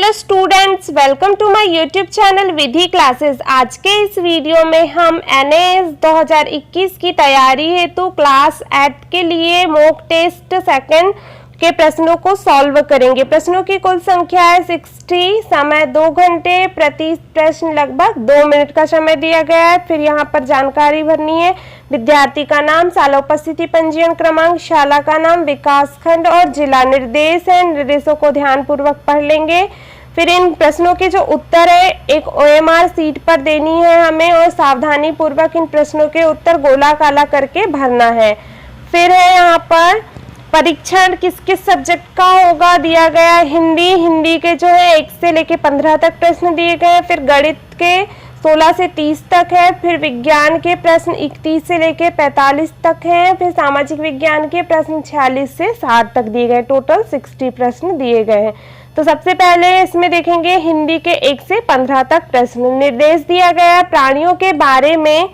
Hello students, welcome to my YouTube channel Vidhi classes. आज के इस वीडियो में हम एनएएस 2021 की तैयारी हेतु क्लास 8 के लिए मॉक टेस्ट सेकंड के प्रश्नों को सॉल्व करेंगे। प्रश्नों की कुल संख्या है 60, समय 2 घंटे, प्रति प्रश्न लगभग 2 मिनट का समय दिया गया है। फिर यहाँ पर जानकारी भरनी है। विद्यार्थी का नाम, शाला उपस्थिति, पंजीयन क्रमांक, शाला का नाम, विकास खंड और जिला। निर्देश है, निर्देशों को ध्यान पूर्वक पढ़ लेंगे। फिर इन प्रश्नों के जो उत्तर है एक OMR सीट पर देनी है हमें और सावधानी पूर्वक इन प्रश्नों के उत्तर गोला काला करके भरना है। फिर है यहाँ पर परीक्षण किस किस सब्जेक्ट का होगा दिया गया है। हिंदी के जो है 1 से लेके 15 तक प्रश्न दिए गए हैं। फिर गणित के 16 से 30 तक है। फिर विज्ञान के प्रश्न 31 से लेके 45 तक हैं। फिर सामाजिक विज्ञान के प्रश्न 46 से 60 तक दिए गए। टोटल 60 प्रश्न दिए गए हैं। तो सबसे पहले इसमें देखेंगे हिंदी के 1 से 15 तक प्रश्न। निर्देश दिया गया प्राणियों के बारे में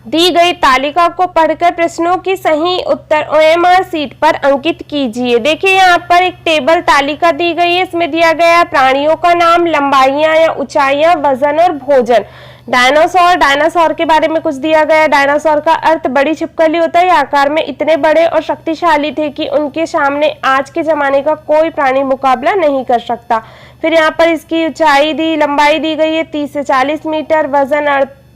दी गई तालिका को पढ़कर प्रश्नों की सही उत्तर OMR सीट पर अंकित कीजिए। देखिए यहाँ पर एक टेबल तालिका दी गई है। इसमें दिया गया प्राणियों का नाम, लंबाइयां या ऊंचाइयां, वजन और भोजन। डायनासोर के बारे में कुछ दिया गया। डायनासोर का अर्थ बड़ी छिपकली होता है। आकार में इतने बड़े और शक्तिशाली थे कि उनके सामने आज के जमाने का कोई प्राणी मुकाबला नहीं कर सकता। फिर यहाँ पर इसकी लंबाई दी गई है 30 से 40 मीटर, वजन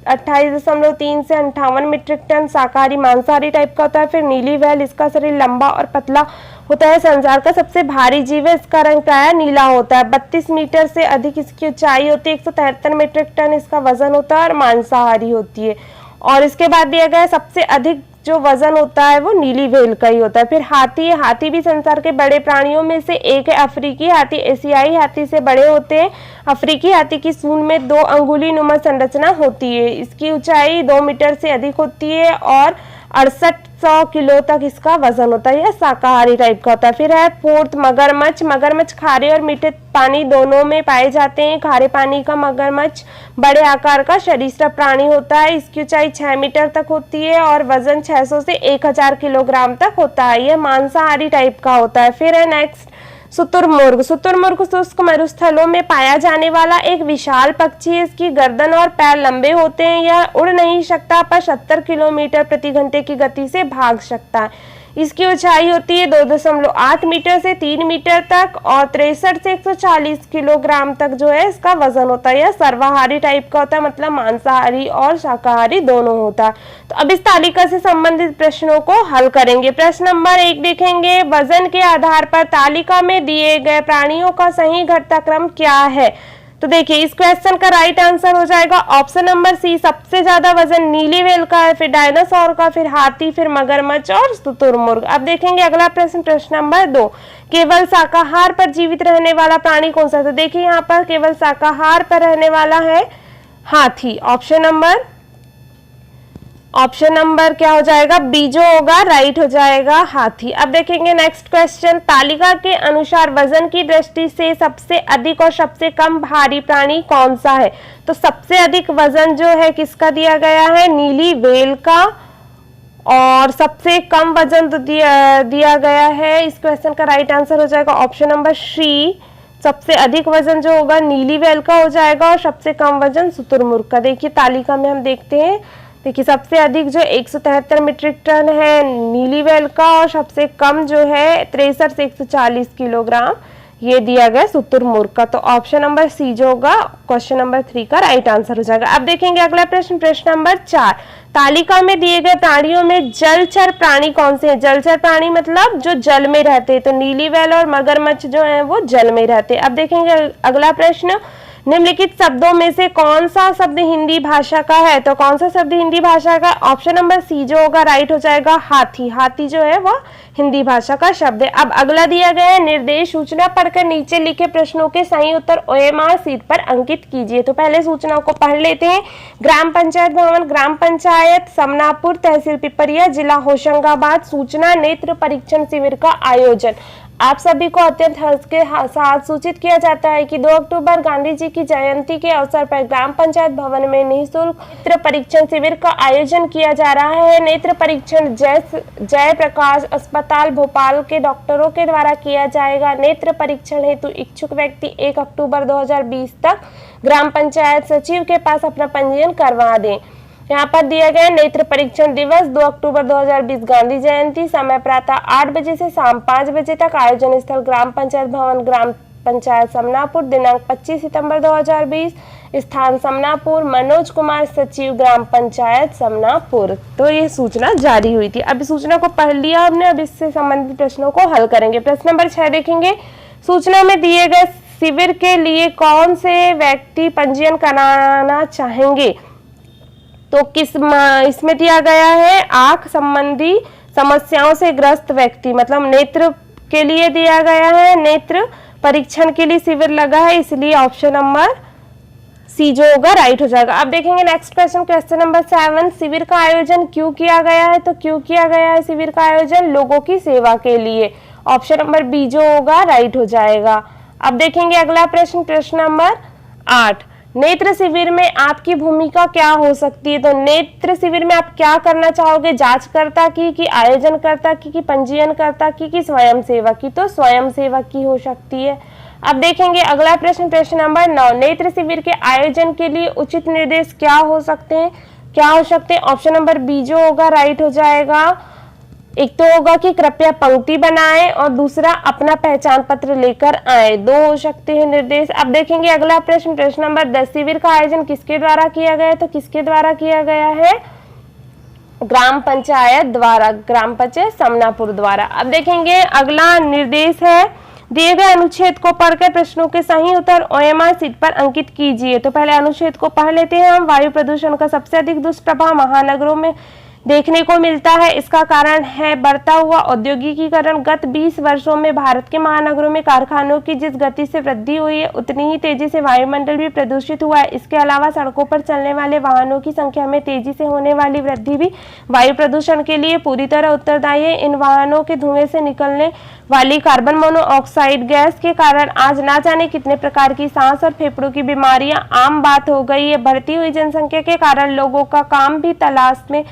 28.3 से 58 मीट्रिक टन। शाकाहारी मांसाहारी टाइप का होता है। फिर नीली व्हेल, इसका शरीर लंबा और पतला होता है। संसार का सबसे भारी जीव है। इसका रंग प्रायः नीला होता है। 32 मीटर से अधिक इसकी ऊंचाई होती है। 173 मीट्रिक टन इसका वजन होता है और मांसाहारी होती है। और इसके बाद दिया गया सबसे अधिक जो वजन होता है वो नीली व्हेल का ही होता है। फिर हाथी भी संसार के बड़े प्राणियों में से एक है। अफ्रीकी हाथी एशियाई हाथी से बड़े होते हैं। अफ्रीकी हाथी की सूंड में 2 अंगुली नुमा संरचना होती है। इसकी ऊंचाई 2 मीटर से अधिक होती है और 6800 किलो तक इसका वजन होता है। यह शाकाहारी टाइप का होता है। फिर है फोर्थ मगरमच्छ खारे और मीठे पानी दोनों में पाए जाते हैं। खारे पानी का मगरमच्छ बड़े आकार का सरीसृप प्राणी होता है। इसकी ऊंचाई 6 मीटर तक होती है और वजन 600 से 1000 किलोग्राम तक होता है। यह मांसाहारी टाइप का होता है। फिर है नेक्स्ट शुतुरमुर्ग शुष्क मरुस्थलों में पाया जाने वाला एक विशाल पक्षी है। इसकी गर्दन और पैर लंबे होते हैं। यह उड़ नहीं सकता पर 70 किलोमीटर प्रति घंटे की गति से भाग सकता है। इसकी ऊंचाई होती है 2.8 मीटर से 3 मीटर तक और 63 से 140 किलोग्राम तक जो है इसका वजन होता है। यह सर्वाहारी टाइप का होता है, मतलब मांसाहारी और शाकाहारी दोनों होता है। तो अब इस तालिका से संबंधित प्रश्नों को हल करेंगे। प्रश्न नंबर 1 देखेंगे, वजन के आधार पर तालिका में दिए गए प्राणियों का सही घटनाक्रम क्या है। तो देखिए इस क्वेश्चन का राइट आंसर हो जाएगा ऑप्शन नंबर सी। सबसे ज्यादा वजन नीली व्हेल का है, फिर डायनासोर का, फिर हाथी, फिर मगरमच्छ और शुतुरमुर्ग। अब देखेंगे अगला प्रश्न, प्रश्न नंबर 2, केवल शाकाहार पर जीवित रहने वाला प्राणी कौन सा है। तो देखिए यहाँ पर केवल शाकाहार पर रहने वाला है हाथी। ऑप्शन नंबर क्या हो जाएगा, बी जो होगा राइट हो जाएगा हाथी। अब देखेंगे नेक्स्ट क्वेश्चन, तालिका के अनुसार वजन की दृष्टि से सबसे अधिक और सबसे कम भारी प्राणी कौन सा है। तो सबसे अधिक वजन जो है किसका दिया गया है, नीली व्हेल का। और सबसे कम वजन तो दिया गया है। इस क्वेश्चन का राइट आंसर हो जाएगा ऑप्शन नंबर सी। सबसे अधिक वजन जो होगा नीली व्हेल का हो जाएगा और सबसे कम वजन शुतुरमुर्ग का। देखिए तालिका में हम देखते हैं, देखिए सबसे अधिक जो 173 मीट्रिक टन है नीली व्हेल का और सबसे कम जो है 63 से 140 किलोग्राम ये दिया गया शुतुरमुर्ग का। तो ऑप्शन नंबर सी जो होगा क्वेश्चन नंबर 3 का राइट आंसर हो जाएगा। अब देखेंगे अगला प्रश्न, प्रश्न नंबर 4, तालिका में दिए गए प्राणियों में जलचर प्राणी कौन से हैं। जलचर प्राणी मतलब जो जल में रहते हैं। तो नीली व्हेल और मगरमच्छ जो है वो जल में रहते हैं। अब देखेंगे अगला प्रश्न, निम्नलिखित शब्दों में से कौन सा शब्द हिंदी भाषा का है। तो कौन सा शब्द हिंदी भाषा का, ऑप्शन नंबर सी जो होगा राइट हो जाएगा हाथी। हाथी जो है वह हिंदी भाषा का शब्द है। अब अगला दिया गया है, निर्देश सूचना पढ़कर नीचे लिखे प्रश्नों के सही उत्तर OMR सीट पर अंकित कीजिए। तो पहले सूचना को पढ़ लेते हैं। ग्राम पंचायत भवन, ग्राम पंचायत समनापुर, तहसील पिपरिया, जिला होशंगाबाद, सूचना नेत्र परीक्षण शिविर का आयोजन। आप सभी को अत्यंत हर्ष के साथ सूचित किया जाता है कि 2 अक्टूबर गांधी जी की जयंती के अवसर पर ग्राम पंचायत भवन में निःशुल्क नेत्र परीक्षण शिविर का आयोजन किया जा रहा है। नेत्र परीक्षण जय प्रकाश अस्पताल भोपाल के डॉक्टरों के द्वारा किया जाएगा। नेत्र परीक्षण हेतु इच्छुक व्यक्ति 1 अक्टूबर 2020 तक ग्राम पंचायत सचिव के पास अपना पंजीयन करवा दें। यहाँ पर दिया गया नेत्र परीक्षण दिवस 2 अक्टूबर 2020 गांधी जयंती, समय प्रातः 8 बजे से शाम 5 बजे तक। आयोजन स्थल ग्राम पंचायत भवन, ग्राम पंचायत समनापुर, दिनांक 25 सितंबर 2020, स्थान समनापुर, मनोज कुमार सचिव ग्राम पंचायत समनापुर। तो ये सूचना जारी हुई थी। अब सूचना को पढ़ लिया हमने, अब इससे संबंधित प्रश्नों को हल करेंगे। प्रश्न नंबर 6 देखेंगे। सूचना में दिए गए शिविर के लिए कौन से व्यक्ति पंजीयन कराना चाहेंगे? तो इसमें दिया गया है आंख संबंधी समस्याओं से ग्रस्त व्यक्ति, मतलब नेत्र के लिए दिया गया है। नेत्र परीक्षण के लिए शिविर लगा है, इसलिए ऑप्शन नंबर सी जो होगा राइट हो जाएगा। अब देखेंगे नेक्स्ट क्वेश्चन, क्वेश्चन नंबर 7। शिविर का आयोजन क्यों किया गया है? तो क्यों किया गया है शिविर का आयोजन? लोगों की सेवा के लिए। ऑप्शन नंबर बी जो होगा राइट हो जाएगा। अब देखेंगे अगला प्रश्न, प्रश्न नंबर 8। नेत्र शिविर में आपकी भूमिका क्या हो सकती है? तो नेत्र शिविर में आप क्या करना चाहोगे? जांचकर्ता की कि आयोजनकर्ता की कि पंजीयनकर्ता की स्वयं सेवक की? तो स्वयं सेवक की हो सकती है। अब देखेंगे अगला प्रश्न, प्रश्न नंबर 9। नेत्र शिविर के आयोजन के लिए उचित निर्देश क्या हो सकते हैं? क्या हो सकते हैं? ऑप्शन नंबर बी जो होगा राइट हो जाएगा। एक तो होगा कि कृपया पंक्ति बनाएं और दूसरा अपना पहचान पत्र लेकर आए, 2 हो सकते हैं निर्देश। अब देखेंगे अगला प्रश्न, प्रश्न नंबर 10। शिविर का आयोजन किसके द्वारा किया गया है? तो किसके द्वारा किया गया है? ग्राम पंचायत द्वारा, ग्राम पंचायत समनापुर द्वारा। अब देखेंगे अगला निर्देश है, दिए गए अनुच्छेद को पढ़कर प्रश्नों के सही उत्तर OMR शीट पर अंकित कीजिए। तो पहले अनुच्छेद को पढ़ लेते हैं हम। वायु प्रदूषण का सबसे अधिक दुष्प्रभाव महानगरों में देखने को मिलता है। इसका कारण है बढ़ता हुआ औद्योगिकीकरण। गत 20 वर्षों में भारत के महानगरों में कारखानों की जिस गति से वृद्धि हुई है, उतनी ही तेजी से वायुमंडल भी प्रदूषित हुआ है। इसके अलावा सड़कों पर चलने वाले वाहनों की संख्या में तेजी से होने वाली वृद्धि भी वायु प्रदूषण के लिए पूरी तरह उत्तरदायी है। इन वाहनों के धुएं से निकलने वाली कार्बन मोनोऑक्साइड गैस के कारण आज ना जाने कितने प्रकार की सांस और फेफड़ों की बीमारियां आम बात हो गई है। बढ़ती हुई जनसंख्या के कारण लोगों का काम भी तलाश में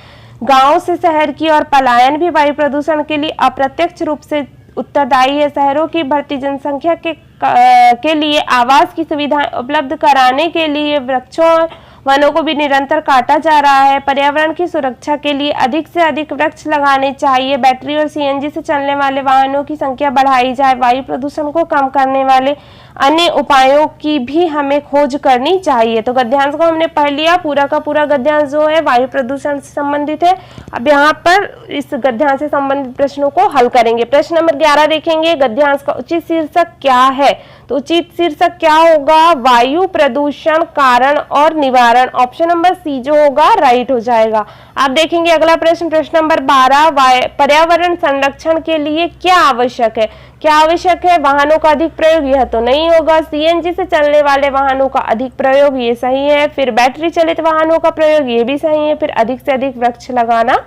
गांव से शहर की और पलायन भी वायु प्रदूषण के लिए अप्रत्यक्ष रूप से उत्तरदायी है। शहरों की बढ़ती जनसंख्या के लिए आवास की सुविधाएं उपलब्ध कराने के लिए वृक्षों और वनों को भी निरंतर काटा जा रहा है। पर्यावरण की सुरक्षा के लिए अधिक से अधिक वृक्ष लगाने चाहिए। बैटरी और CNG से चलने वाले वाहनों की संख्या बढ़ाई जाए। वायु प्रदूषण को कम करने वाले अन्य उपायों की भी हमें खोज करनी चाहिए। तो गद्यांश को हमने पढ़ लिया, पूरा का पूरा गद्यांश जो है वायु प्रदूषण से संबंधित है। अब यहाँ पर इस गद्यांश से संबंधित प्रश्नों को हल करेंगे। प्रश्न नंबर 11 देखेंगे, गद्यांश का उचित शीर्षक क्या है? तो उचित शीर्षक क्या होगा? वायु प्रदूषण कारण और निवारण। ऑप्शन नंबर सी जो होगा राइट हो जाएगा। आप देखेंगे अगला प्रश्न, प्रश्न नंबर 12। पर्यावरण संरक्षण के लिए क्या आवश्यक है? क्या आवश्यक है? वाहनों का अधिक प्रयोग, यह तो नहीं होगा। CNG से चलने वाले वाहनों का अधिक प्रयोग, ये सही है। फिर बैटरी चलित वाहनों का प्रयोग, ये भी सही है। फिर अधिक से अधिक वृक्ष लगाना,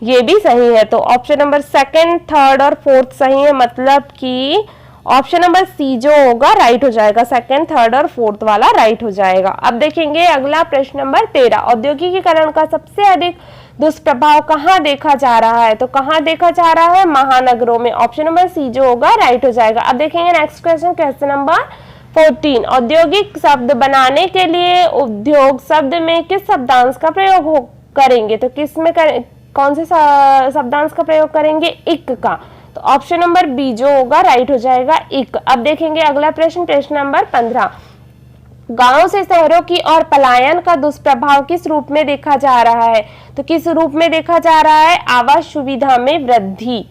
ये भी सही है। तो ऑप्शन नंबर 2, 3 और 4 सही है, मतलब कि ऑप्शन नंबर सी जो होगा राइट हो जाएगा। 2, 3 और 4 वाला राइट हो जाएगा। अब देखेंगे अगला प्रश्न नंबर 13। औद्योगिकीकरण का सबसे अधिक दुष्प्रभाव कहाँ देखा जा रहा है? तो कहाँ देखा जा रहा है? महानगरों में। ऑप्शन नंबर सी जो होगा राइट हो जाएगा। अब देखेंगे नेक्स्ट क्वेश्चन, क्वेश्चन नंबर 14। औद्योगिक शब्द बनाने के लिए उद्योग शब्द में किस शब्दांश का प्रयोग करेंगे? तो किस में कौन से शब्दांश का प्रयोग करेंगे? इक का। तो ऑप्शन नंबर बी जो होगा राइट हो जाएगा, इक। अब देखेंगे अगला प्रश्न, प्रश्न नंबर 15। गांव से शहरों की ओर पलायन का दुष्प्रभाव किस रूप में देखा जा रहा है? तो किस रूप में देखा जा रहा है? आवास सुविधा में वृद्धि।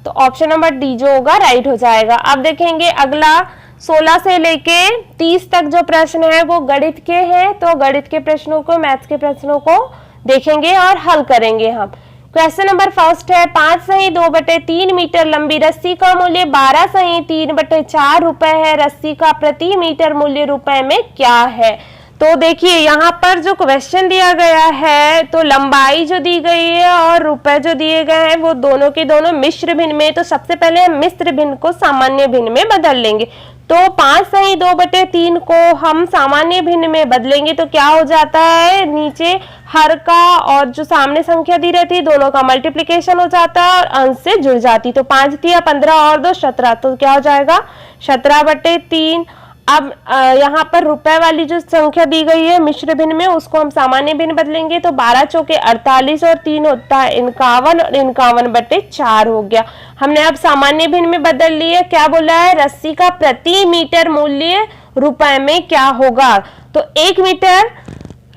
तो ऑप्शन नंबर डी जो होगा राइट हो जाएगा। अब देखेंगे अगला 16 से लेके 30 तक जो प्रश्न है वो गणित के हैं। तो गणित के प्रश्नों को, मैथ्स के प्रश्नों को देखेंगे और हल करेंगे हम। क्वेश्चन नंबर फर्स्ट है, 5 सही 2/3 मीटर लंबी रस्सी का मूल्य 12 सही 3/4 रुपए है। रस्सी का प्रति मीटर मूल्य रुपए में क्या है? तो देखिए यहाँ पर जो क्वेश्चन दिया गया है तो लंबाई जो दी गई है और रुपए जो दिए गए हैं वो दोनों के दोनों मिश्र भिन्न में, तो सबसे पहले हम मिश्र भिन्न को सामान्य भिन्न में बदल लेंगे। तो 5/2/3 को हम सामान्य भिन्न में बदलेंगे तो क्या हो जाता है, नीचे हर का और जो सामने संख्या दी रहती है दोनों का मल्टीप्लिकेशन हो जाता है और अंश से जुड़ जाती। तो 5 दिया 15 और 2 17, तो क्या हो जाएगा 17/3। अब यहाँ पर रुपए वाली जो संख्या दी गई है मिश्र भिन्न में उसको हम सामान्य भिन्न बदलेंगे तो 12 चौके 48 और 3 होता है 51 और 51/4 हो गया। हमने अब सामान्य भिन्न में बदल लिया। क्या बोला है, रस्सी का प्रति मीटर मूल्य रुपए में क्या होगा, तो 1 मीटर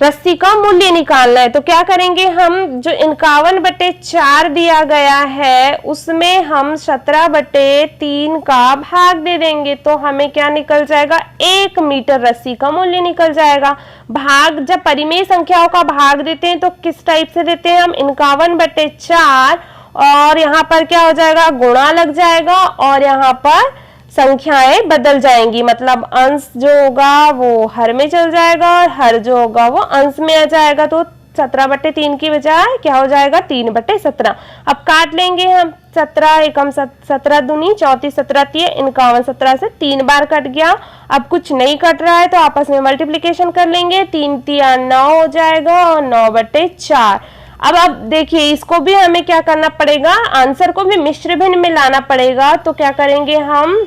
रस्सी का मूल्य निकालना है। तो क्या करेंगे हम, जो 51/4 दिया गया है उसमें हम 17/3 का भाग दे देंगे तो हमें क्या निकल जाएगा, 1 मीटर रस्सी का मूल्य निकल जाएगा। भाग जब परिमेय संख्याओं का भाग देते हैं तो किस टाइप से देते हैं हम, 51/4 और यहाँ पर क्या हो जाएगा, गुणा लग जाएगा और यहाँ पर संख्याएं बदल जाएंगी, मतलब अंश जो होगा वो हर में चल जाएगा और हर जो होगा वो अंश में आ जाएगा। तो 17/3 की बजाय क्या हो जाएगा 3/17। अब काट लेंगे हम, 17 एकम 17 दूनी 34 17 तिये 51, 17 से 3 बार कट गया। अब कुछ नहीं कट रहा है तो आपस में मल्टीप्लिकेशन कर लेंगे, 3 तिया 9 हो जाएगा और 9/4। अब देखिए इसको भी हमें क्या करना पड़ेगा, आंसर को भी मिश्र भिन्न में लाना पड़ेगा। तो क्या करेंगे हम,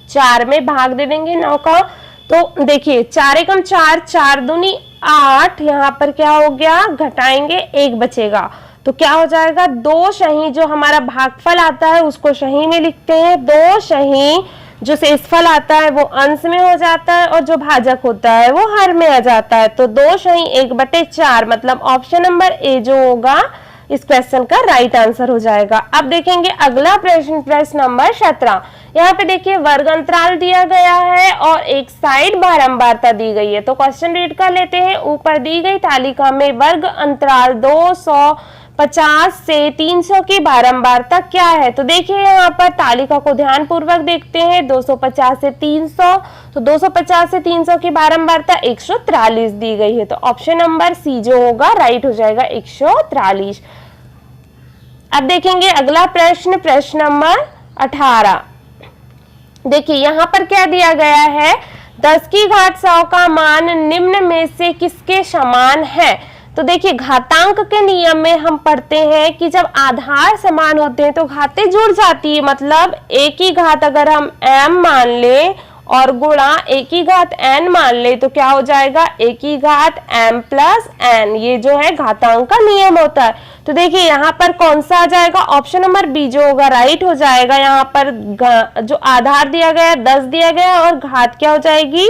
4 में भाग दे देंगे 9 का। तो देखिए 4 एकम 4, 4 दूनी 8, यहाँ पर क्या हो गया, घटाएंगे 1 बचेगा तो क्या हो जाएगा, 2 शही जो हमारा भागफल आता है उसको शही में लिखते हैं, 2 शही जो शेषफल आता है वो अंश में हो जाता है और जो भाजक होता है वो हर में आ जाता है। तो 2 शही 1/4 मतलब ऑप्शन नंबर ए जो होगा इस क्वेश्चन का राइट आंसर हो जाएगा। अब देखेंगे अगला प्रश्न, प्रश्न नंबर 17। यहाँ पे देखिए वर्ग अंतराल दिया गया है और एक साइड बारंबारता दी गई है। तो क्वेश्चन रीड कर लेते हैं। ऊपर दी गई तालिका में वर्ग अंतराल 250 से 300 की बारंबारता क्या है। तो देखिए यहाँ पर तालिका को ध्यान पूर्वक देखते हैं। 250 से 300, तो 250 से 300 की बारंबारता 143 दी गई है। तो ऑप्शन नंबर सी जो होगा राइट हो जाएगा 143। अब देखेंगे अगला प्रश्न, प्रश्न नंबर 18। देखिए यहाँ पर क्या दिया गया है, 10 की घात 100 का मान निम्न में से किसके समान है। तो देखिए घातांक के नियम में हम पढ़ते हैं कि जब आधार समान होते हैं तो घातें जुड़ जाती है, मतलब एक की घात अगर हम m मान ले और गुणा एक की घात n मान ले तो क्या हो जाएगा, एक की घात m प्लस n, ये जो है घातांक का नियम होता है। तो देखिए यहाँ पर कौन सा आ जाएगा, ऑप्शन नंबर बी जो होगा राइट हो जाएगा। यहाँ पर जो आधार दिया गया 10 दिया गया और घात क्या हो जाएगी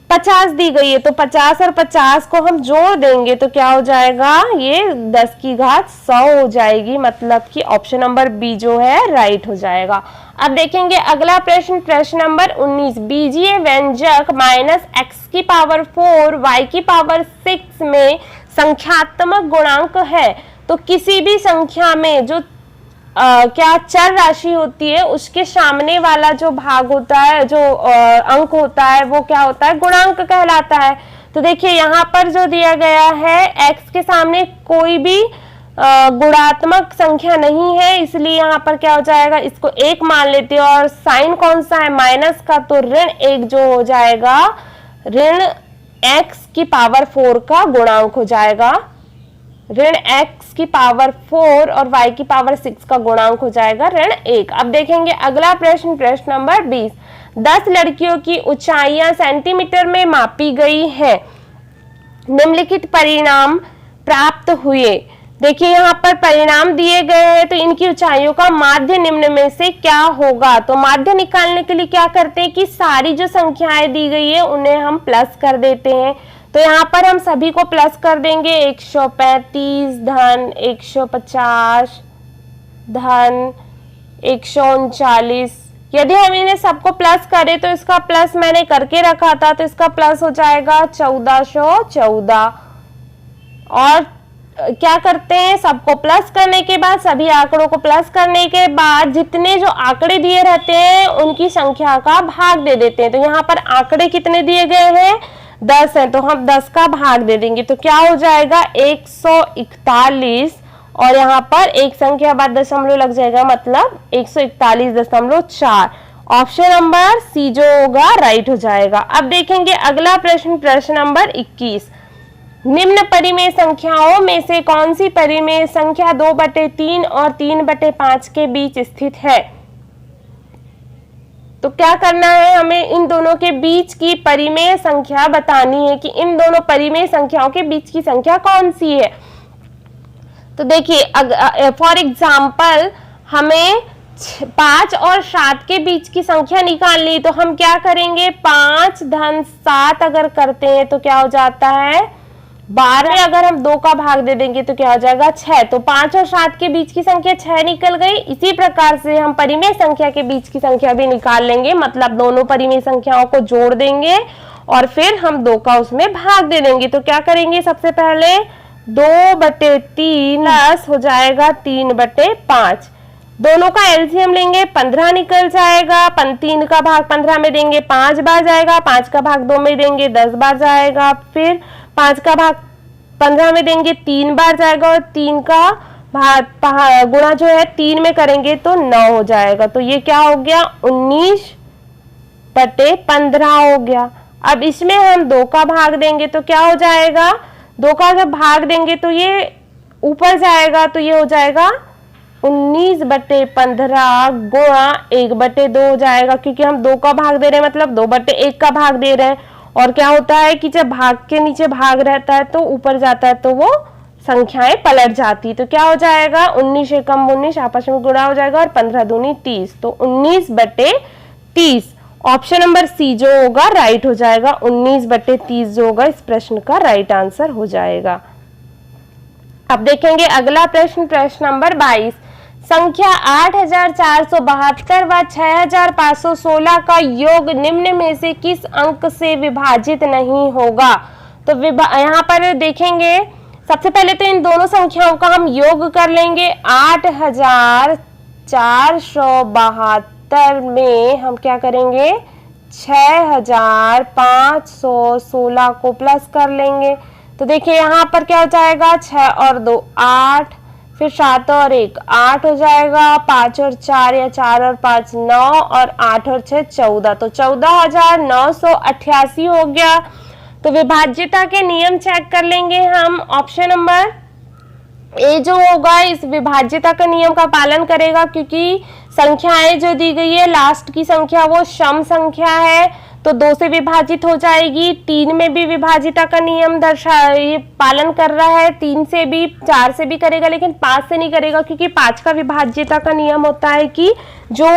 50 दी गई है, तो 50 और 50 को हम जोड़ देंगे तो क्या हो जाएगा, ये 10 की घात 100 हो जाएगी, मतलब कि ऑप्शन नंबर बी जो है राइट हो जाएगा। अब देखेंगे अगला प्रश्न, प्रश्न नंबर 19। बीजीय व्यंजक -x की पावर 4 y की पावर 6 में संख्यात्मक गुणांक है। तो किसी भी संख्या में जो क्या चर राशि होती है उसके सामने वाला जो भाग होता है, जो अंक होता है वो क्या होता है, गुणांक कहलाता है। तो देखिए यहाँ पर जो दिया गया है x के सामने कोई भी गुणात्मक संख्या नहीं है, इसलिए यहाँ पर क्या हो जाएगा, इसको 1 मान लेते हैं और साइन कौन सा है माइनस का, तो ऋण 1 जो हो जाएगा ऋण x की पावर 4 का गुणांक हो जाएगा, ऋण x की पावर 4 और y की पावर 6 का गुणांक हो जाएगा ऋण 1। अब देखेंगे अगला प्रश्न, प्रश्न नंबर 20। 10 लड़कियों की ऊंचाइयां सेंटीमीटर में मापी गई है, निम्नलिखित परिणाम प्राप्त हुए। देखिए यहाँ पर परिणाम दिए गए हैं, तो इनकी ऊंचाइयों का माध्य निम्न में से क्या होगा। तो माध्य निकालने के लिए क्या करते हैं कि सारी जो संख्याएं दी गई है उन्हें हम प्लस कर देते हैं। तो यहाँ पर हम सभी को प्लस कर देंगे, 135 धन 150 धन 139। यदि हम इन्हें सबको प्लस करें तो इसका प्लस मैंने करके रखा था, तो इसका प्लस हो जाएगा 1414 और क्या करते हैं, सबको प्लस करने के बाद, सभी आंकड़ों को प्लस करने के बाद जितने जो आंकड़े दिए रहते हैं उनकी संख्या का भाग दे देते हैं। तो यहाँ पर आंकड़े कितने दिए गए हैं, 10 है, तो हम 10 का भाग दे देंगे। तो क्या हो जाएगा 141, और यहाँ पर एक संख्या बाद दशमलव लग जाएगा, मतलब 141.4। ऑप्शन नंबर सी जो होगा राइट हो जाएगा। अब देखेंगे अगला प्रश्न, प्रश्न नंबर 21। निम्न परिमेय संख्याओं में से कौन सी परिमेय संख्या 2/3 और 3/5 के बीच स्थित है। तो क्या करना है, हमें इन दोनों के बीच की परिमेय संख्या बतानी है कि इन दोनों परिमेय संख्याओं के बीच की संख्या कौन सी है। तो देखिए फॉर एग्जाम्पल हमें 5 और 7 के बीच की संख्या निकालनी, तो हम क्या करेंगे, 5 धन 7 अगर करते हैं तो क्या हो जाता है 12। अगर हम 2 का भाग दे देंगे तो क्या हो जाएगा 6। तो 5 और 7 के बीच की संख्या 6 निकल गई। इसी प्रकार से हम परिमेय संख्या के बीच की संख्या भी निकाल लेंगे, मतलब दोनों परिमेय संख्याओं को जोड़ देंगे और फिर हम 2 का उसमें भाग दे देंगे। तो क्या करेंगे, सबसे पहले 2/3 प्लस हो जाएगा 3/5, दोनों का एलसीएम लेंगे, 15 निकल जाएगा। 3 का भाग 15 में देंगे 5 बार जाएगा, 5 का भाग 2 में देंगे 10 बार जाएगा, फिर 5 का भाग 15 में देंगे 3 बार जाएगा, और 3 का भाग गुणा जो है 3 में करेंगे तो 9 हो जाएगा। तो ये क्या हो गया 19/15 हो गया। अब इसमें हम 2 का भाग देंगे तो क्या हो जाएगा, 2 का जब भाग देंगे तो ये ऊपर जाएगा, तो ये हो जाएगा 19/15 गुणा 1/2 हो जाएगा, क्योंकि हम 2 का भाग दे रहे हैं मतलब 2/1 का भाग दे रहे हैं। और क्या होता है कि जब भाग के नीचे भाग रहता है तो ऊपर जाता है तो वो संख्याएं पलट जाती। तो क्या हो जाएगा 19 एकम 19 आपस में गुणा हो जाएगा और 15 दूनी 30, तो 19/30। ऑप्शन नंबर सी जो होगा राइट हो जाएगा, 19/30 जो होगा इस प्रश्न का राइट आंसर हो जाएगा। अब देखेंगे अगला प्रश्न, प्रश्न नंबर 22। संख्या 8472 व 6516 का योग निम्न में से किस अंक से विभाजित नहीं होगा। तो यहाँ पर देखेंगे सबसे पहले तो इन दोनों संख्याओं का हम योग कर लेंगे। 8472 में हम क्या करेंगे 6516 को प्लस कर लेंगे। तो देखिए यहाँ पर क्या हो जाएगा 6 और 2 8, फिर 7 और 1 8 हो जाएगा, 5 और 4 या 4 और 5 9 और 8 और 6 14, तो 14,988 हो गया। तो विभाज्यता के नियम चेक कर लेंगे हम। ऑप्शन नंबर ए जो होगा इस विभाज्यता का नियम का पालन करेगा, क्योंकि संख्याएं जो दी गई है लास्ट की संख्या वो सम संख्या है, तो 2 से विभाजित हो जाएगी। 3 में भी विभाजिता का नियम पालन कर रहा है, 3 से भी 4 से भी करेगा, लेकिन 5 से नहीं करेगा, क्योंकि 5 का विभाज्यता का नियम होता है कि जो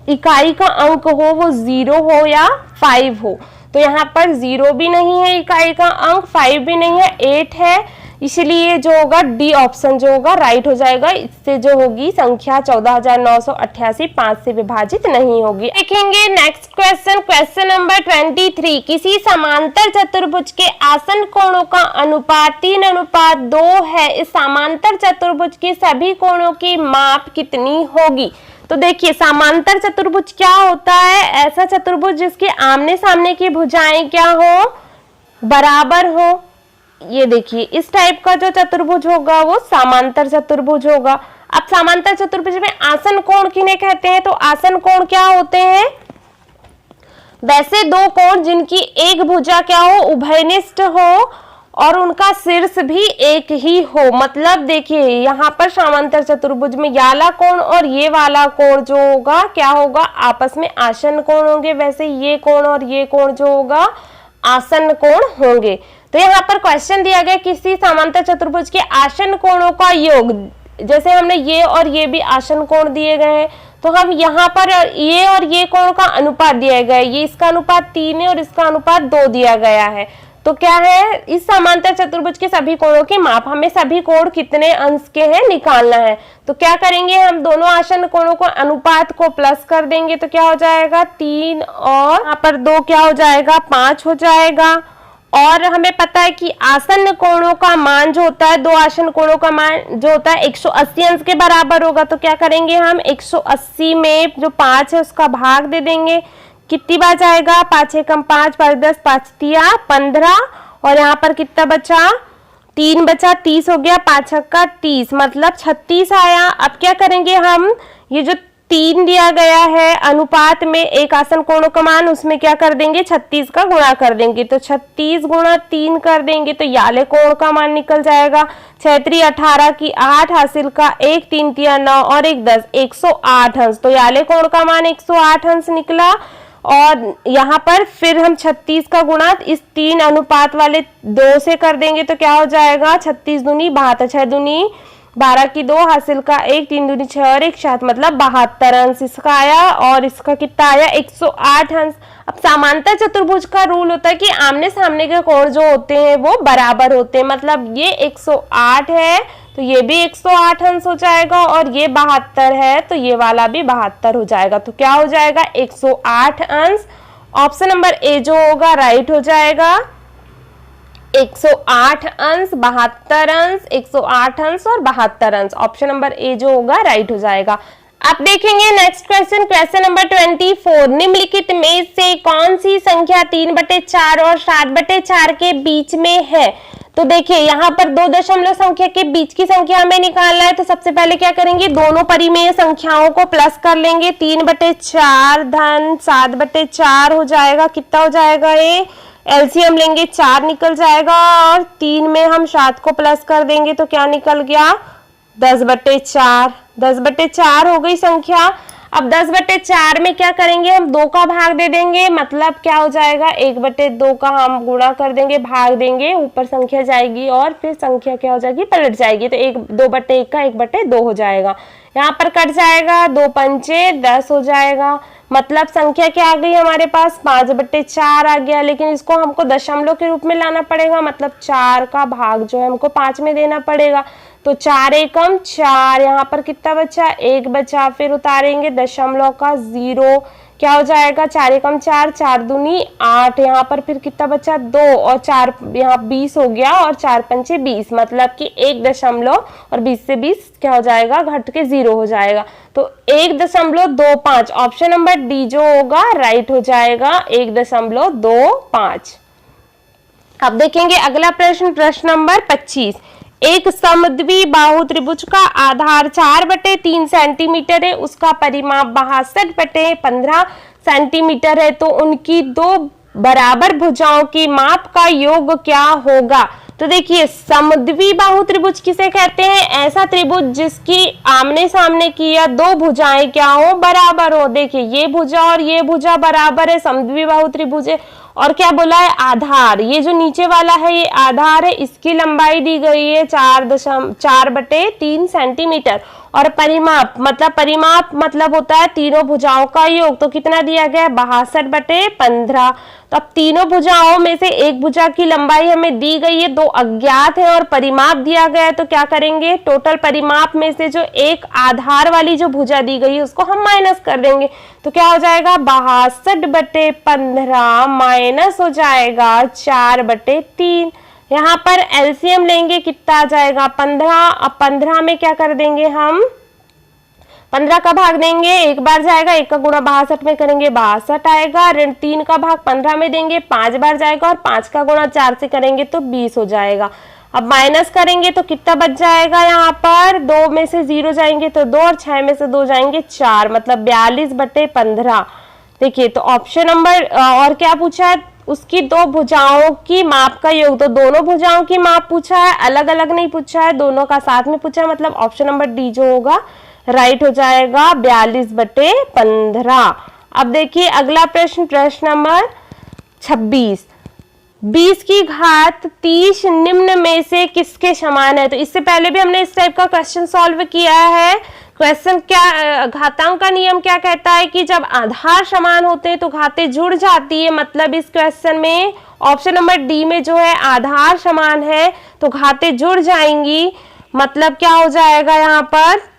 इकाई का अंक हो वो 0 हो या 5 हो। तो यहाँ पर 0 भी नहीं है इकाई का अंक, 5 भी नहीं है, 8 है, इसलिए जो होगा डी ऑप्शन जो होगा राइट हो जाएगा। इससे जो होगी संख्या 14,988 5 से विभाजित नहीं होगी। देखेंगे नेक्स्ट क्वेश्चन, क्वेश्चन नंबर 23। किसी समांतर चतुर्भुज के आसन कोणों का अनुपात 3:2 है। इस समांतर चतुर्भुज के सभी कोणों की माप कितनी होगी। तो देखिए समांतर चतुर्भुज क्या होता है, ऐसा चतुर्भुज जिसके आमने सामने की भुजाएं क्या हो, बराबर हो। ये देखिए इस टाइप का जो चतुर्भुज होगा वो समांतर चतुर्भुज होगा। अब समांतर चतुर्भुज में आसन कोण किन्हें कहते हैं, तो आसन कोण क्या होते हैं, वैसे 2 कोण जिनकी एक भुजा क्या हो, उभयनिष्ठ हो और उनका शीर्ष भी एक ही हो। मतलब देखिए यहाँ पर समांतर चतुर्भुज में ये वाला कोण और ये वाला कोण जो होगा क्या होगा, आपस में आसन कोण होंगे। वैसे ये कोण और ये कोण जो होगा आसन कोण होंगे। तो यहाँ पर क्वेश्चन दिया गया किसी समांतर चतुर्भुज के आसन कोणों का योग, जैसे हमने ये और ये भी आसन कोण दिए गए हैं, तो हम यहाँ पर ये और ये कोण का अनुपात दिया गया है, ये इसका अनुपात 3 है और इसका अनुपात 2 दिया गया है। तो क्या है, इस समांतर चतुर्भुज के सभी कोणों की माप, हमें सभी कोण कितने अंश के हैं निकालना है। तो क्या करेंगे, हम दोनों आसन कोणों को अनुपात को प्लस कर देंगे, तो क्या हो जाएगा 3 और यहाँ पर 2 क्या हो जाएगा 5 हो जाएगा। और हमें पता है कि आसन्न कोणों का मान जो होता है, 2 आसन्न कोणों का मान जो होता है 180 अंश के बराबर होगा। तो क्या करेंगे हम 180 में जो 5 है उसका भाग दे देंगे। कितनी बार जाएगा, 5 एकम 5, 5 10, 5 तिया 15 और यहाँ पर कितना बचा, 3 बचा, 30 हो गया, 5 छक्का 30 मतलब 36 आया। अब क्या करेंगे हम, ये जो 3 दिया गया है अनुपात में एक आसन कोणों का मान, उसमें क्या कर देंगे 36 का गुणा कर देंगे। तो 36 गुणा 3 कर देंगे तो याले कोण का मान निकल जाएगा। 6 3 18 की 8 हासिल का 1 3 तिया 9 और 1 10, 108 अंश। तो याले कोण का मान 108 अंश निकला। और यहाँ पर फिर हम 36 का गुणा इस 3 अनुपात वाले 2 से कर देंगे तो क्या हो जाएगा, 36 दूनी 72, 6 दूनी 12 की 2 हासिल का 1, 3 दूनी 6 और 1 7 मतलब 72 अंश इसका आया। और इसका कितना आया 108 अंश। अब समांतर चतुर्भुज का रूल होता है कि आमने सामने के कोण जो होते हैं वो बराबर होते हैं। मतलब ये 108 है तो ये भी 108 अंश हो जाएगा और ये 72 है तो ये वाला भी 72 हो जाएगा। तो क्या हो जाएगा 108 अंश। ऑप्शन नंबर ए जो होगा राइट हो जाएगा। 108 अंश, 72 अंश, 108 अंश और 72 अंश। ऑप्शन नंबर ए जो होगा राइट हो जाएगा। अब देखेंगे नेक्स्ट क्वेश्चन, क्वेश्चन नंबर 24। निम्नलिखित में से कौन सी संख्या 3/4 और 7/4 के बीच में है। तो देखिए यहाँ पर 2 दशमलव संख्या के बीच की संख्या हमें निकालना है। तो सबसे पहले क्या करेंगे, दोनों परिमेय संख्याओं को प्लस कर लेंगे। 3/4 धन 7/4 हो जाएगा। कितना हो जाएगा, ये एलसीएम लेंगे 4 निकल जाएगा और 3 में हम 7 को प्लस कर देंगे तो क्या निकल गया 10/4। 10/4 हो गई संख्या। अब 10/4 में क्या करेंगे, हम 2 का भाग दे देंगे। मतलब क्या हो जाएगा 1/2 का हम गुणा कर देंगे, भाग देंगे, ऊपर संख्या जाएगी और फिर संख्या क्या हो जाएगी पलट जाएगी। तो 2/1 का 1/2 हो जाएगा। यहाँ पर कट जाएगा, 2 पंचे 10 हो जाएगा। मतलब संख्या क्या आ गई हमारे पास 5/4 आ गया। लेकिन इसको हमको दशमलव के रूप में लाना पड़ेगा। मतलब 4 का भाग जो है हमको 5 में देना पड़ेगा। तो 4 एकम 4, यहाँ पर कितना बचा 1 बचा। फिर उतारेंगे दशमलव का 0, क्या हो जाएगा 4 एकम 4, 4 दूनी 8। यहाँ पर फिर कितना बचा 2 और 4 यहाँ 20 हो गया और 4 पंचे 20 मतलब कि 1 दशमलव और 20 से 20 क्या हो जाएगा घट के 0 हो जाएगा। तो 1.25। ऑप्शन नंबर डी जो होगा राइट हो जाएगा 1.25। अब देखेंगे अगला प्रश्न, प्रश्न नंबर 25। एक समद्वि बाहु त्रिभुज का आधार 4/3 सेंटीमीटर है, उसका परिमाप 62/15 सेंटीमीटर है। तो उनकी 2 बराबर भुजाओं की माप का योग क्या होगा। तो देखिए समद्वि बाहु त्रिभुज किसे कहते हैं, ऐसा त्रिभुज जिसकी आमने सामने की या 2 भुजाएं क्या हो बराबर हो। देखिए ये भुजा और ये भुजा बराबर है, समद्वि बाहु त्रिभुज है। और क्या बोला है आधार, ये जो नीचे वाला है ये आधार है, इसकी लंबाई दी गई है 4/3 सेंटीमीटर। और परिमाप मतलब होता है तीनों भुजाओं का योग। तो कितना दिया गया है 62/15। तो अब तीनों भुजाओं में से एक भुजा की लंबाई हमें दी गई है, 2 अज्ञात है और परिमाप दिया गया है। तो क्या करेंगे टोटल परिमाप में से जो एक आधार वाली जो भुजा दी गई है उसको हम माइनस कर देंगे। तो क्या हो जाएगा 62/15 माइनस हो जाएगा 4/3। यहाँ पर एलसीएम लेंगे, कितना आ जाएगा 15। अब 15 में क्या कर देंगे हम 15 का भाग देंगे, एक बार जाएगा, 1 का गुणा 62 में करेंगे 62 आएगा। ऋण 3 का भाग 15 में देंगे, 5 बार जाएगा और 5 का गुणा 4 से करेंगे तो 20 हो जाएगा। अब माइनस करेंगे तो कितना बच जाएगा, यहाँ पर 2 में से 0 जाएंगे तो 2 और 6 में से 2 जाएंगे 4 मतलब 42/15। देखिए तो ऑप्शन नंबर और क्या पूछा है, उसकी 2 भुजाओं की माप का योग। तो दोनों भुजाओं की माप पूछा है, अलग अलग नहीं पूछा है, दोनों का साथ में पूछा है। मतलब ऑप्शन नंबर डी जो होगा राइट हो जाएगा 42/15। अब देखिए अगला प्रश्न, प्रश्न नंबर 26। 20 की घात 30 निम्न में से किसके समान है। तो इससे पहले भी हमने इस टाइप का क्वेश्चन सॉल्व किया है। क्वेश्चन क्या, घातांक का नियम क्या कहता है कि जब आधार समान होते हैं तो घातें जुड़ जाती है। मतलब इस क्वेश्चन में ऑप्शन नंबर डी में जो है आधार समान है तो घातें जुड़ जाएंगी। मतलब क्या हो जाएगा यहाँ पर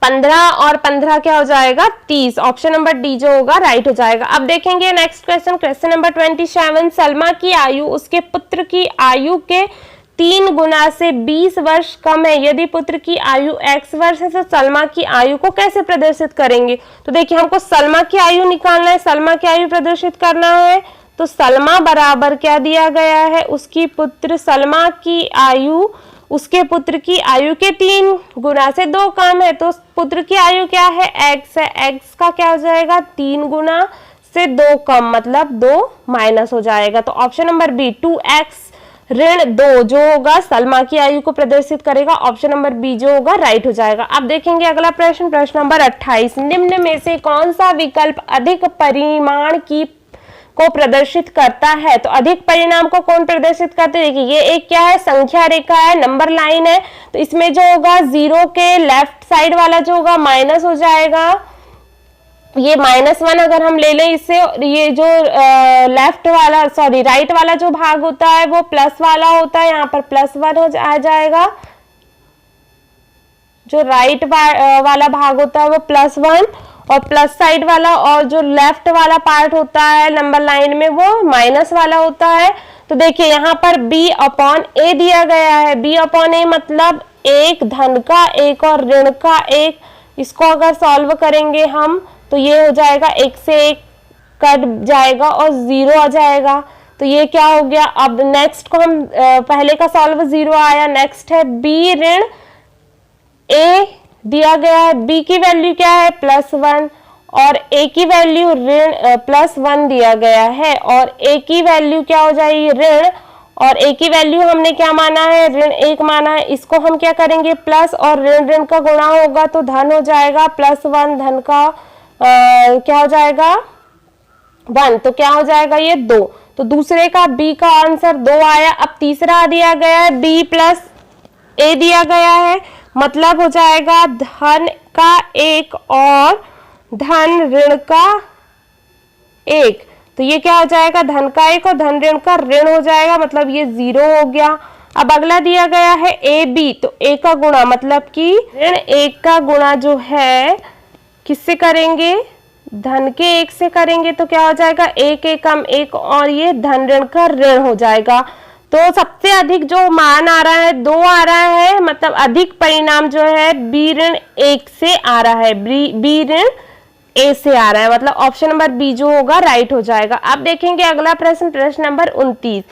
15 और 15 क्या हो जाएगा 30। ऑप्शन नंबर डी जो होगा राइट हो जाएगा। अब देखेंगे next question, question number 27। Salma की आयु उसके पुत्र की आयु के 3 गुना से 20 वर्ष कम है। यदि पुत्र की आयु x वर्ष है तो सलमा की आयु को कैसे प्रदर्शित करेंगे? तो देखिए हमको सलमा की आयु निकालना है, सलमा की आयु प्रदर्शित करना है। तो सलमा बराबर क्या दिया गया है, उसकी पुत्र सलमा की आयु उसके पुत्र की आयु के 3 गुना से 2 कम है। तो पुत्र की आयु क्या है, x है, x का क्या हो जाएगा 3 गुना से 2 कम, मतलब 2 माइनस हो जाएगा। तो ऑप्शन नंबर बी 2x ऋण 2 जो होगा सलमा की आयु को प्रदर्शित करेगा। ऑप्शन नंबर बी जो होगा राइट हो जाएगा। अब देखेंगे अगला प्रश्न, प्रश्न नंबर 28। निम्न में से कौन सा विकल्प अधिक परिमाण की को प्रदर्शित करता है? तो अधिक परिणाम को कौन प्रदर्शित करते हैं? देखिए ये एक क्या है, संख्या रेखा है, नंबर लाइन है। तो इसमें जो होगा 0 के लेफ्ट साइड वाला जो होगा माइनस हो जाएगा। ये -1 अगर हम ले लें इससे, ये जो लेफ्ट वाला राइट वाला जो भाग होता है वो प्लस वाला होता है, यहाँ पर +1 आ जाएगा। जो राइट वाला भाग होता है वो +1 और प्लस साइड वाला, और जो लेफ्ट वाला पार्ट होता है नंबर लाइन में वो माइनस वाला होता है। तो देखिए यहाँ पर b/a दिया गया है। b/a मतलब 1 धन का 1 और ऋण का 1। इसको अगर सॉल्व करेंगे हम तो ये हो जाएगा 1 से 1 कट जाएगा और 0 आ जाएगा। तो ये क्या हो गया। अब नेक्स्ट को हम पहले का सॉल्व 0 आया। नेक्स्ट है b ऋण a दिया गया है। b की वैल्यू क्या है +1 और a की वैल्यू ऋण +1 दिया गया है, और a की वैल्यू क्या हो जाएगी ऋण, और a की वैल्यू हमने क्या माना है ऋण 1 माना है। इसको हम क्या करेंगे प्लस और ऋण ऋण का गुणा होगा तो धन हो जाएगा, +1 धन का क्या हो जाएगा 1, तो क्या हो जाएगा ये 2। तो दूसरे का b का आंसर 2 आया। अब तीसरा दिया गया है b + a दिया गया है, मतलब हो जाएगा धन का 1 और धन ऋण का 1। तो ये क्या हो जाएगा धन का 1 और धन ऋण का ऋण हो जाएगा, मतलब ये 0 हो गया। अब अगला दिया गया है AB, तो a का गुणा मतलब कि ऋण 1 का गुणा जो है किससे करेंगे, धन के 1 से करेंगे। तो क्या हो जाएगा 1 1 कम 1 और ये धन ऋण का ऋण हो जाएगा। तो सबसे अधिक जो मान आ रहा है 2 आ रहा है, मतलब अधिक परिणाम जो है b ऋण 1 से आ रहा है, b ऋण a से आ रहा है, मतलब ऑप्शन नंबर बी जो होगा राइट हो जाएगा। अब देखेंगे अगला प्रश्न, प्रश्न नंबर 29।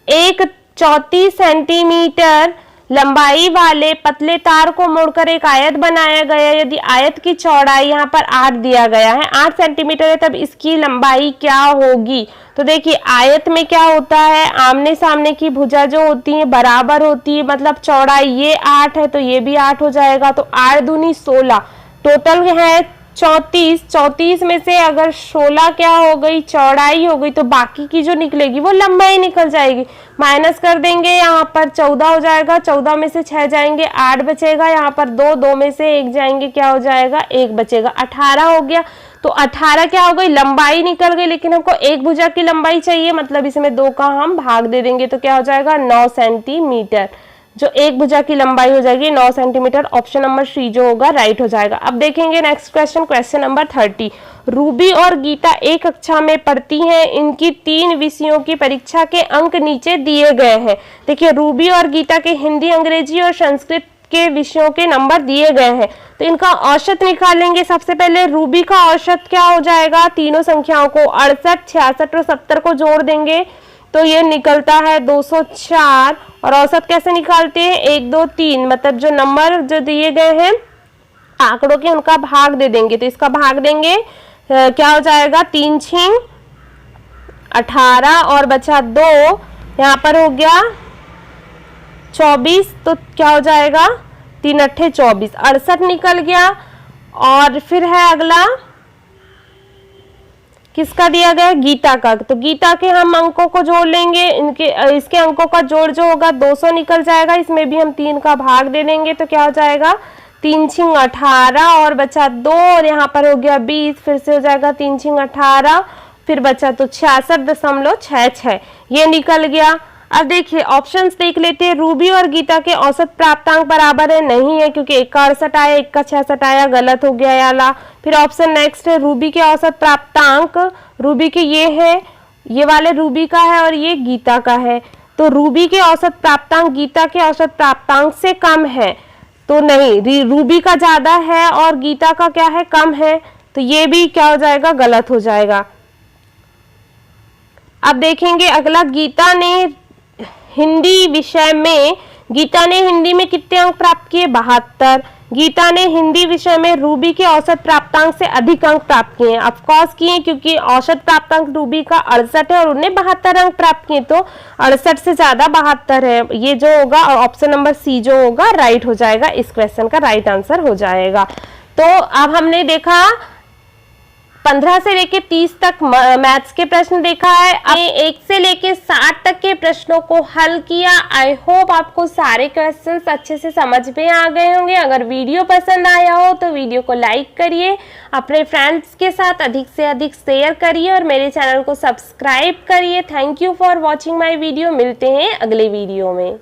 एक 34 सेंटीमीटर लंबाई वाले पतले तार को मोड़कर एक आयत बनाया गया। यदि आयत की चौड़ाई यहाँ पर 8 दिया गया है, 8 सेंटीमीटर है, तब इसकी लंबाई क्या होगी? तो देखिए आयत में क्या होता है, आमने सामने की भुजा जो होती है बराबर होती है, मतलब चौड़ाई ये 8 है तो ये भी 8 हो जाएगा। तो 8 दूनी 16, टोटल है 34 में से अगर 16 क्या हो गई चौड़ाई हो गई, तो बाकी की जो निकलेगी वो लंबाई निकल जाएगी। माइनस कर देंगे, यहाँ पर 14 हो जाएगा, 14 में से 6 जाएंगे 8 बचेगा, यहाँ पर 2 में से 1 जाएंगे क्या हो जाएगा 1 बचेगा, 18 हो गया। तो 18 क्या हो गई लंबाई निकल गई, लेकिन हमको एक भुजा की लंबाई चाहिए, मतलब इसमें 2 का हम भाग दे देंगे तो क्या हो जाएगा 9 सेंटीमीटर। जो एक भुजा की लंबाई हो जाएगी 9 सेंटीमीटर। ऑप्शन नंबर सी जो होगा राइट हो जाएगा। अब देखेंगे next question, question number 30। Ruby और गीता एक कक्षा में पढ़ती हैं, इनकी 3 विषयों की परीक्षा के अंक नीचे दिए गए हैं। देखिए रूबी और गीता के हिंदी, अंग्रेजी और संस्कृत के विषयों के नंबर दिए गए हैं, तो इनका औसत निकालेंगे। सबसे पहले रूबी का औसत क्या हो जाएगा, तीनों संख्याओं को 68, 66 और 70 को जोड़ देंगे तो ये निकलता है 204। और औसत कैसे निकालते हैं 1 2 3, मतलब जो नंबर जो दिए गए हैं आंकड़ों के उनका भाग दे देंगे। तो इसका भाग देंगे क्या हो जाएगा 3 6 18 और बचा 2, यहाँ पर हो गया 24, तो क्या हो जाएगा 3 8 24, 68 निकल गया। और फिर है अगला किसका दिया गया गीता का, तो गीता के हम अंकों को जोड़ लेंगे, इसके अंकों का जोड़ जो होगा 200 निकल जाएगा, इसमें भी हम 3 का भाग दे देंगे तो क्या हो जाएगा 3 6 18 और बचा 2 और यहाँ पर हो गया 20, फिर से हो जाएगा 3 6 18 फिर बचा तो 66.66 ये निकल गया। अब देखिए ऑप्शंस देख लेते हैं। रूबी और गीता के औसत प्राप्तांक बराबर है, नहीं है, क्योंकि एक का 68 आया, एक का 66 आया, गलत हो गया याला। फिर ऑप्शन नेक्स्ट है, रूबी के औसत प्राप्तांक, रूबी के ये है, ये वाले रूबी का है और ये गीता का है, तो रूबी के औसत प्राप्तांक गीता के औसत प्राप्तांक से कम है, तो नहीं, रूबी का ज्यादा है और गीता का क्या है, कम है, तो ये भी क्या हो जाएगा, गलत हो जाएगा। अब देखेंगे अगला, गीता ने हिंदी में कितने अंक प्राप्त किए, 72। गीता ने हिंदी विषय में रूबी के औसत प्राप्तांक से अधिक अंक प्राप्त किए, ऑफकोर्स किए, क्योंकि औसत प्राप्तांक रूबी का 68 है और उन्हें 72 अंक प्राप्त किए, तो 68 से ज्यादा 72 है, ये जो होगा ऑप्शन नंबर सी जो होगा राइट हो जाएगा, इस क्वेश्चन का राइट आंसर हो जाएगा। तो अब हमने देखा 15 से लेके 30 तक मैथ्स के प्रश्न देखा है, 1 से लेके 60 तक के प्रश्नों को हल किया। आई होप आपको सारे क्वेश्चंस अच्छे से समझ में आ गए होंगे। अगर वीडियो पसंद आया हो तो वीडियो को लाइक करिए, अपने फ्रेंड्स के साथ अधिक से अधिक शेयर करिए और मेरे चैनल को सब्सक्राइब करिए। Thank you for watching my video. मिलते हैं अगले वीडियो में।